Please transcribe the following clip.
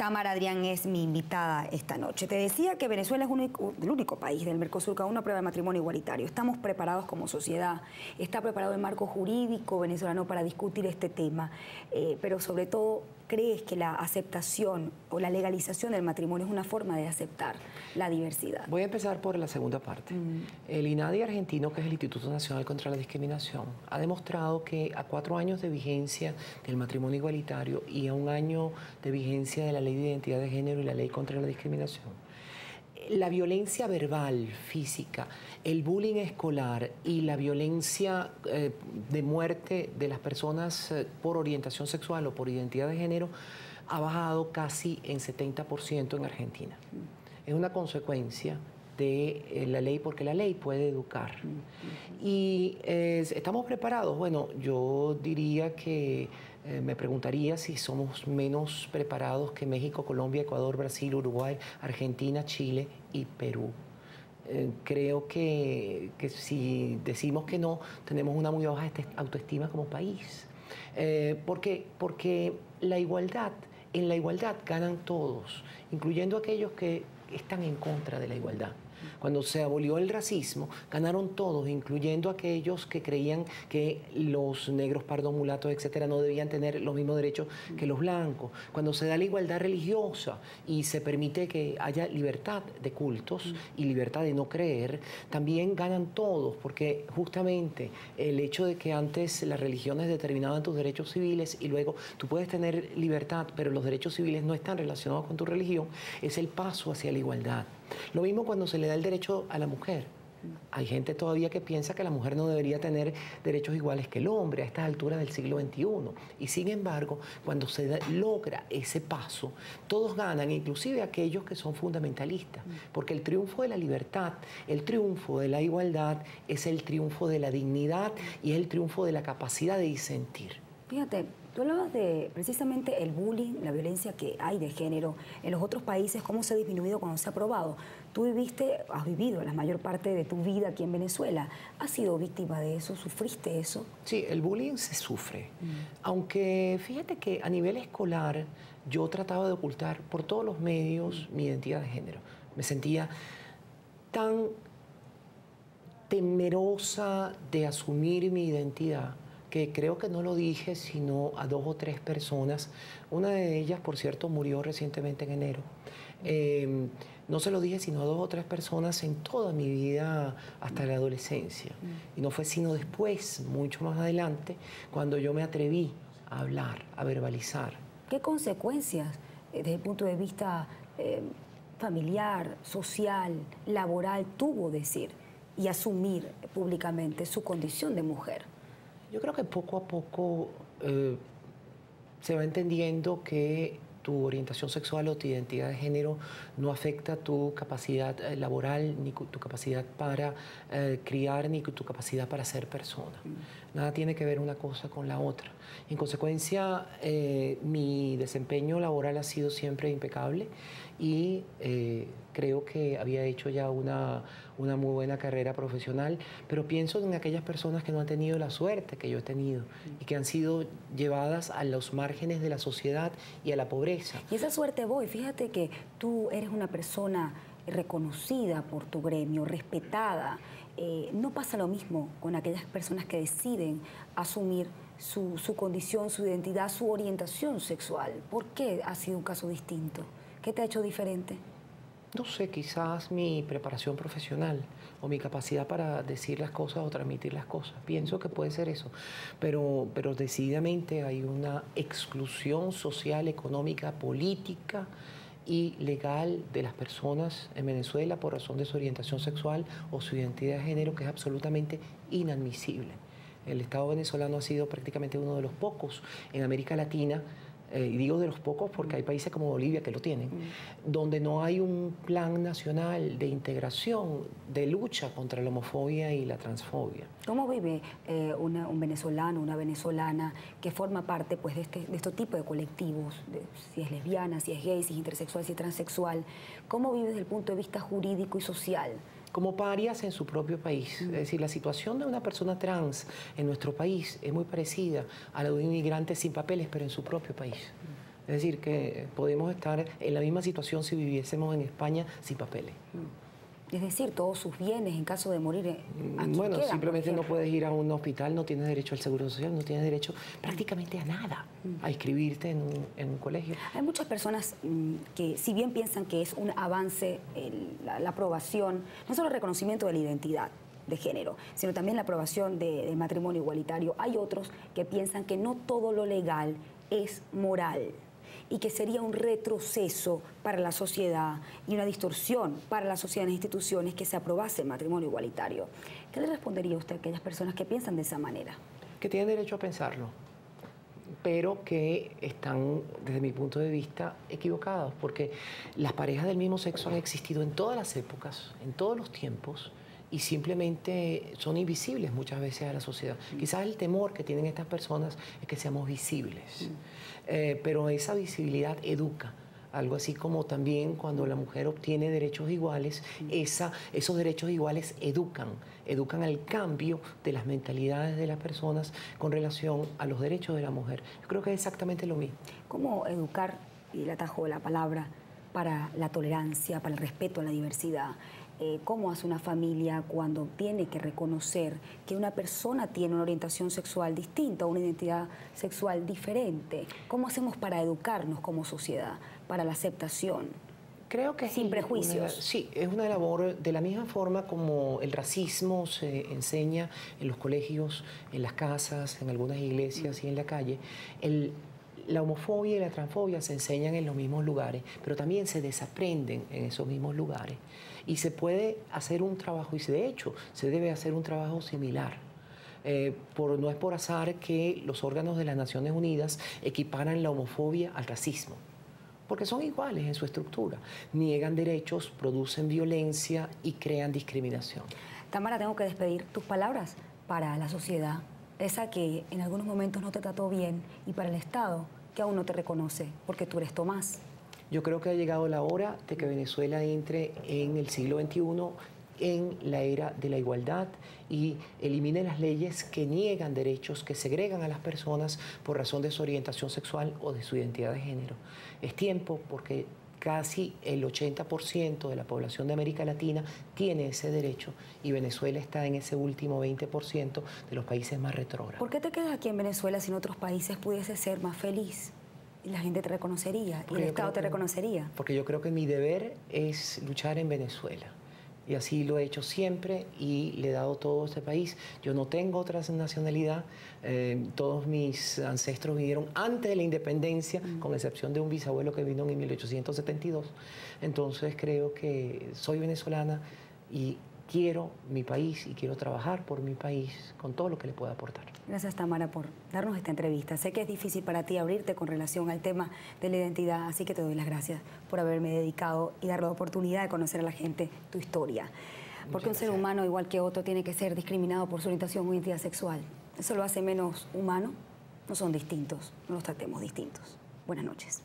Tamara Adrián es mi invitada esta noche. Te decía que Venezuela es el único país del Mercosur que aún no aprueba el matrimonio igualitario. Estamos preparados como sociedad, está preparado el marco jurídico venezolano para discutir este tema, pero sobre todo, ¿crees que la aceptación o la legalización del matrimonio es una forma de aceptar la diversidad? Voy a empezar por la segunda parte. El INADI argentino, que es el Instituto Nacional contra la Discriminación, ha demostrado que a 4 años de vigencia del matrimonio igualitario y a 1 año de vigencia de la Ley de Identidad de Género y la Ley contra la Discriminación, la violencia verbal, física, el bullying escolar y la violencia de muerte de las personas por orientación sexual o por identidad de género ha bajado casi en 70% en Argentina. Es una consecuencia de la ley, porque la ley puede educar. Y ¿estamos preparados? Bueno, yo diría que me preguntaría si somos menos preparados que México, Colombia, Ecuador, Brasil, Uruguay, Argentina, Chile y Perú. Creo que si decimos que no, tenemos una muy baja autoestima como país. Porque la igualdad, en la igualdad ganan todos, incluyendo aquellos que están en contra de la igualdad. Cuando se abolió el racismo, ganaron todos, incluyendo aquellos que creían que los negros, pardos, mulatos, etcétera, no debían tener los mismos derechos que los blancos. Cuando se da la igualdad religiosa y se permite que haya libertad de cultos y libertad de no creer, también ganan todos, porque justamente el hecho de que antes las religiones determinaban tus derechos civiles y luego tú puedes tener libertad, pero los derechos civiles no están relacionados con tu religión, es el paso hacia la igualdad. Lo mismo cuando se le da el derecho a la mujer. Hay gente todavía que piensa que la mujer no debería tener derechos iguales que el hombre a estas alturas del siglo XXI. Y sin embargo, cuando se logra ese paso, todos ganan, inclusive aquellos que son fundamentalistas. Porque el triunfo de la libertad, el triunfo de la igualdad, es el triunfo de la dignidad y es el triunfo de la capacidad de disentir. Fíjate, tú hablabas de precisamente el bullying, la violencia que hay de género en los otros países, cómo se ha disminuido cuando se ha aprobado. Tú has vivido la mayor parte de tu vida aquí en Venezuela. ¿Has sido víctima de eso? ¿Sufriste eso? Sí, el bullying se sufre. Aunque fíjate que a nivel escolar yo trataba de ocultar por todos los medios mi identidad de género. Me sentía tan temerosa de asumir mi identidad que creo que no lo dije sino a 2 o 3 personas. Una de ellas, por cierto, murió recientemente en enero. No se lo dije sino a 2 o 3 personas en toda mi vida hasta la adolescencia. Y no fue sino después, mucho más adelante, cuando yo me atreví a hablar, a verbalizar. ¿Qué consecuencias desde el punto de vista familiar, social, laboral tuvo decir y asumir públicamente su condición de mujer? Yo creo que poco a poco se va entendiendo que tu orientación sexual o tu identidad de género no afecta tu capacidad laboral, ni tu capacidad para criar, ni tu capacidad para ser persona. Nada tiene que ver una cosa con la otra. En consecuencia, mi desempeño laboral ha sido siempre impecable y creo que había hecho ya una muy buena carrera profesional, pero pienso en aquellas personas que no han tenido la suerte que yo he tenido y que han sido llevadas a los márgenes de la sociedad y a la pobreza. Y esa suerte voy, fíjate que tú eres una persona reconocida por tu gremio, respetada. No pasa lo mismo con aquellas personas que deciden asumir su condición, su identidad, su orientación sexual. ¿Por qué ha sido un caso distinto? ¿Qué te ha hecho diferente? No sé, quizás mi preparación profesional o mi capacidad para decir las cosas o transmitir las cosas. Pienso que puede ser eso, pero decididamente hay una exclusión social, económica, política y legal de las personas en Venezuela por razón de su orientación sexual o su identidad de género que es absolutamente inadmisible. El Estado venezolano ha sido prácticamente uno de los pocos en América Latina, y digo de los pocos porque hay países como Bolivia que lo tienen, donde no hay un plan nacional de integración, de lucha contra la homofobia y la transfobia. ¿Cómo vive un venezolano, una venezolana que forma parte pues, de este tipo de colectivos, si es lesbiana, si es gay, si es intersexual, si es transexual? ¿Cómo vive desde el punto de vista jurídico y social? Como parias en su propio país. Es decir, la situación de una persona trans en nuestro país es muy parecida a la de un inmigrante sin papeles, pero en su propio país. Es Es decir, que podemos estar en la misma situación si viviésemos en España sin papeles. Es decir, todos sus bienes en caso de morir aquí Bueno, quedan, simplemente no puedes ir a un hospital, no tienes derecho al seguro social, no tienes derecho prácticamente a nada, a inscribirte en un colegio. Hay muchas personas que, si bien piensan que es un avance la aprobación, no solo el reconocimiento de la identidad de género, sino también la aprobación del matrimonio igualitario, hay otros que piensan que no todo lo legal es moral y que sería un retroceso para la sociedad y una distorsión para la sociedad y las instituciones que se aprobase el matrimonio igualitario. ¿Qué le respondería usted a aquellas personas que piensan de esa manera? Que tienen derecho a pensarlo, pero que están, desde mi punto de vista, equivocados, porque las parejas del mismo sexo han existido en todas las épocas, en todos los tiempos, y simplemente son invisibles muchas veces a la sociedad. Quizás el temor que tienen estas personas es que seamos visibles, pero esa visibilidad educa. Algo así como también cuando la mujer obtiene derechos iguales, esos derechos iguales educan al cambio de las mentalidades de las personas con relación a los derechos de la mujer. Yo creo que es exactamente lo mismo. ¿Cómo educar, y le atajo la palabra, para la tolerancia, para el respeto a la diversidad? ¿Cómo hace una familia cuando tiene que reconocer que una persona tiene una orientación sexual distinta, una identidad sexual diferente? ¿Cómo hacemos para educarnos como sociedad, para la aceptación? Creo que sin prejuicios. Sí, es una labor de la misma forma como el racismo se enseña en los colegios, en las casas, en algunas iglesias y en la calle. La homofobia y la transfobia se enseñan en los mismos lugares, pero también se desaprenden en esos mismos lugares. Y se puede hacer un trabajo, y de hecho se debe hacer un trabajo similar. No es por azar que los órganos de las Naciones Unidas equiparan la homofobia al racismo, porque son iguales en su estructura. Niegan derechos, producen violencia y crean discriminación. Tamara, tengo que despedir tus palabras para la sociedad, esa que en algunos momentos no te trató bien, y para el Estado, que aún no te reconoce, porque tú eres Tomás. Yo creo que ha llegado la hora de que Venezuela entre en el siglo XXI, en la era de la igualdad, y elimine las leyes que niegan derechos, que segregan a las personas por razón de su orientación sexual o de su identidad de género. Es tiempo, porque casi el 80% de la población de América Latina tiene ese derecho, y Venezuela está en ese último 20% de los países más retrógrados. ¿Por qué te quedas aquí en Venezuela si en otros países pudiese ser más feliz? Y la gente te reconocería, y el Estado te reconocería. Porque yo creo que mi deber es luchar en Venezuela. Y así lo he hecho siempre, y le he dado todo a este país. Yo no tengo otra nacionalidad. Todos mis ancestros vinieron antes de la independencia, con excepción de un bisabuelo que vino en 1872. Entonces creo que soy venezolana y quiero mi país y quiero trabajar por mi país con todo lo que le pueda aportar. Gracias, Tamara, por darnos esta entrevista. Sé que es difícil para ti abrirte con relación al tema de la identidad, así que te doy las gracias por haberme dedicado y dar la oportunidad de conocer a la gente tu historia. Porque un ser humano, igual que otro, tiene que ser discriminado por su orientación o identidad sexual. ¿Eso lo hace menos humano? No son distintos, no los tratemos distintos. Buenas noches.